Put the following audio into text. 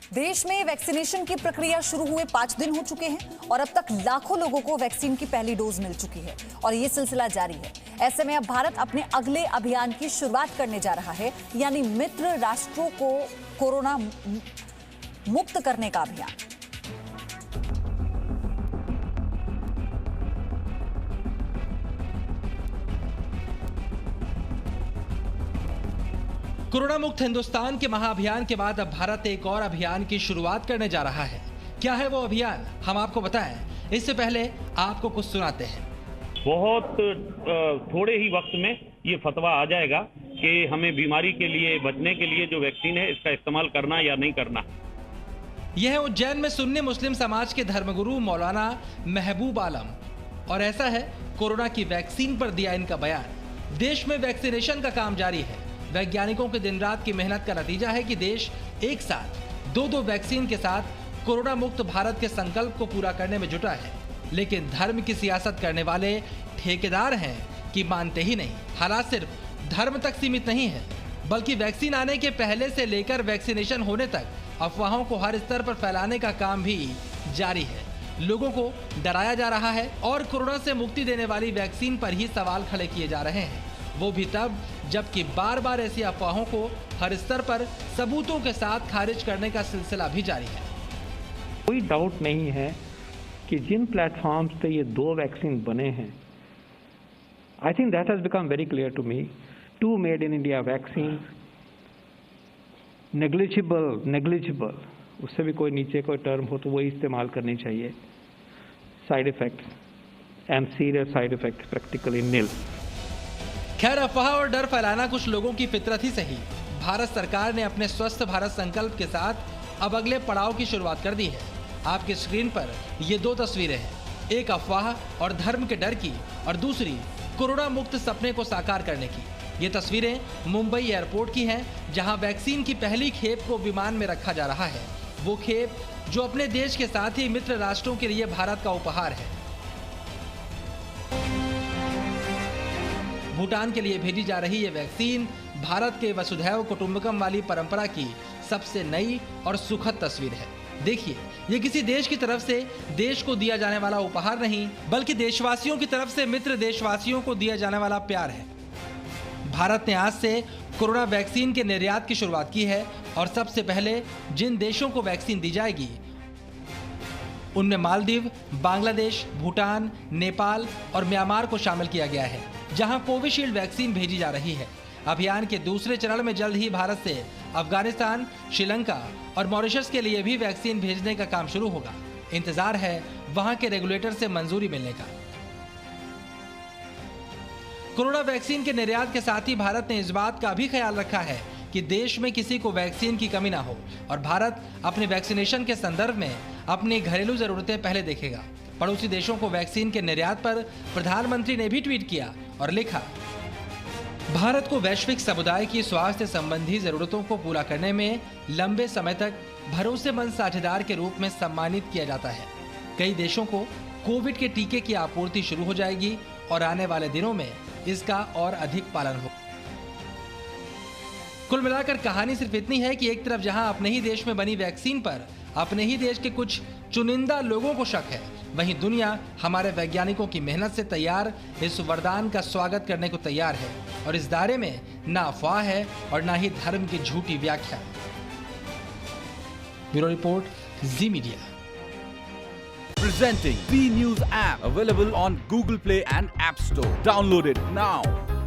देश में वैक्सीनेशन की प्रक्रिया शुरू हुए 5 दिन हो चुके हैं और अब तक लाखों लोगों को वैक्सीन की पहली डोज मिल चुकी है और ये सिलसिला जारी है। ऐसे में अब भारत अपने अगले अभियान की शुरुआत करने जा रहा है, यानी मित्र राष्ट्रों को कोरोना मुक्त करने का अभियान। कोरोना मुक्त हिंदुस्तान के महाअभियान के बाद अब भारत एक और अभियान की शुरुआत करने जा रहा है। क्या है वो अभियान, हम आपको बताएं। इससे पहले आपको कुछ सुनाते हैं। बहुत थोड़े ही वक्त में ये फतवा आ जाएगा कि हमें बीमारी के लिए बचने के लिए जो वैक्सीन है इसका इस्तेमाल करना या नहीं करना। यह है उज्जैन में सुन्नी मुस्लिम समाज के धर्मगुरु मौलाना महबूब आलम, और ऐसा है कोरोना की वैक्सीन पर दिया इनका बयान। देश में वैक्सीनेशन का काम जारी है। वैज्ञानिकों के दिन रात की मेहनत का नतीजा है कि देश एक साथ दो वैक्सीन के साथ कोरोना मुक्त भारत के संकल्प को पूरा करने में जुटा है। लेकिन धर्म की सियासत करने वाले ठेकेदार हैं कि मानते ही नहीं। हालात सिर्फ धर्म तक सीमित नहीं है, बल्कि वैक्सीन आने के पहले से लेकर वैक्सीनेशन होने तक अफवाहों को हर स्तर पर फैलाने का काम भी जारी है। लोगों को डराया जा रहा है और कोरोना से मुक्ति देने वाली वैक्सीन पर ही सवाल खड़े किए जा रहे हैं, वो भी तब जबकि बार बार ऐसी अफवाहों को हर स्तर पर सबूतों के साथ खारिज करने का सिलसिला भी जारी है। कोई डाउट नहीं है कि जिन प्लेटफॉर्म्स पे ये 2 वैक्सीन बने हैं, I think that has become very clear to me. 2 made in India vaccine, negligible, उससे भी कोई नीचे कोई टर्म हो तो वही इस्तेमाल करनी चाहिए। Side effect and serious side effect practically nil. खैर, अफवाह और डर फैलाना कुछ लोगों की फितरत ही सही। भारत सरकार ने अपने स्वस्थ भारत संकल्प के साथ अब अगले पड़ाव की शुरुआत कर दी है। आपकी स्क्रीन पर ये 2 तस्वीरें हैं, एक अफवाह और धर्म के डर की और दूसरी कोरोना मुक्त सपने को साकार करने की। ये तस्वीरें मुंबई एयरपोर्ट की हैं, जहां वैक्सीन की पहली खेप को विमान में रखा जा रहा है। वो खेप जो अपने देश के साथ ही मित्र राष्ट्रों के लिए भारत का उपहार है। भूटान के लिए भेजी जा रही ये वैक्सीन भारत के वसुधैव कुटुंबकम वाली परंपरा की सबसे नई और सुखद तस्वीर है। देखिए, ये किसी देश की तरफ से देश को दिया जाने वाला उपहार नहीं, बल्कि देशवासियों की तरफ से मित्र देशवासियों को दिया जाने वाला प्यार है। भारत ने आज से कोरोना वैक्सीन के निर्यात की शुरुआत की है और सबसे पहले जिन देशों को वैक्सीन दी जाएगी उनमें मालदीव, बांग्लादेश, भूटान, नेपाल और म्यांमार को शामिल किया गया है, जहां कोविशील्ड वैक्सीन भेजी जा रही है। अभियान के दूसरे चरण में जल्द ही भारत से अफगानिस्तान, श्रीलंका और मॉरिशस के लिए भी वैक्सीन भेजने का काम शुरू होगा। इंतजार है वहां के रेगुलेटर से मंजूरी मिलने का। कोरोना वैक्सीन के निर्यात के साथ ही भारत ने इस बात का भी ख्याल रखा है कि देश में किसी को वैक्सीन की कमी ना हो और भारत अपने वैक्सीनेशन के संदर्भ में अपनी घरेलू जरूरतें पहले देखेगा। पड़ोसी देशों को वैक्सीन के निर्यात पर प्रधानमंत्री ने भी ट्वीट किया और लिखा, भारत को वैश्विक समुदाय की स्वास्थ्य संबंधी जरूरतों को पूरा करने में लंबे समय तक भरोसेमंद साझेदार के रूप में सम्मानित किया जाता है। कई देशों को कोविड के टीके की आपूर्ति शुरू हो जाएगी और आने वाले दिनों में इसका और अधिक पालन हो। कुल मिलाकर कहानी सिर्फ इतनी है कि एक तरफ जहां अपने ही देश में बनी वैक्सीन पर अपने ही देश के कुछ चुनिंदा लोगों को शक है, वहीं दुनिया हमारे वैज्ञानिकों की मेहनत से तैयार इस वरदान का स्वागत करने को तैयार है और इस दायरे में ना अफवाह है और ना ही धर्म की झूठी व्याख्या। Bureau report, ji media. Presenting B News app, available on Google Play and App Store. Download it now.